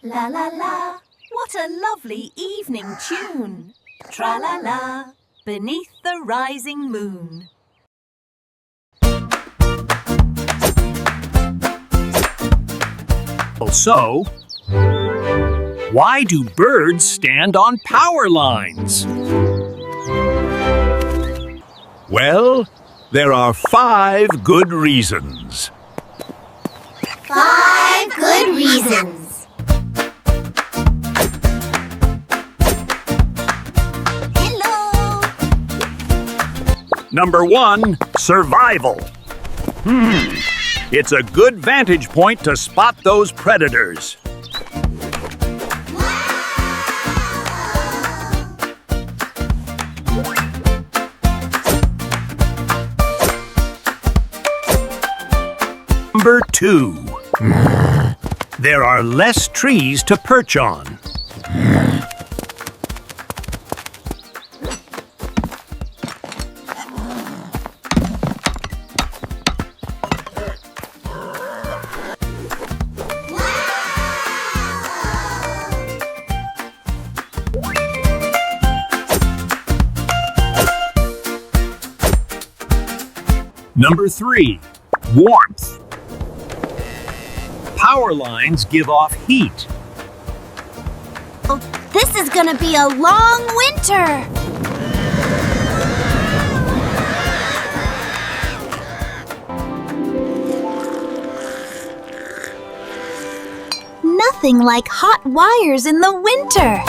La la la, what a lovely evening tune. Tra la la, beneath the rising moon. So, why do birds stand on power lines? Well, there are 5 good reasons. 5 good reasons. Hello! Number 1, survival. It's a good vantage point to spot those predators. Number 2, there are less trees to perch on. Number 3, warmth. Power lines give off heat. This is gonna be a long winter. Nothing like hot wires in the winter.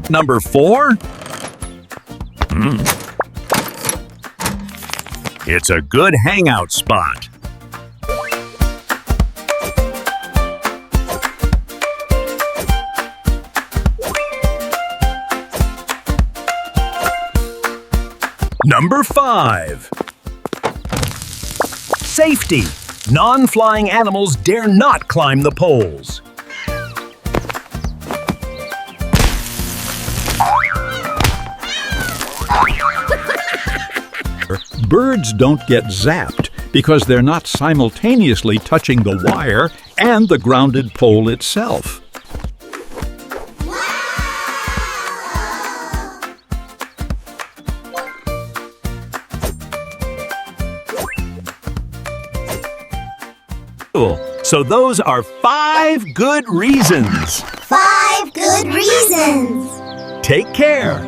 Number 4, it's a good hangout spot. Number 5, safety. Non-flying animals dare not climb the poles. Birds don't get zapped because they're not simultaneously touching the wire and the grounded pole itself. Cool. So those are 5 good reasons. 5 good reasons. Take care.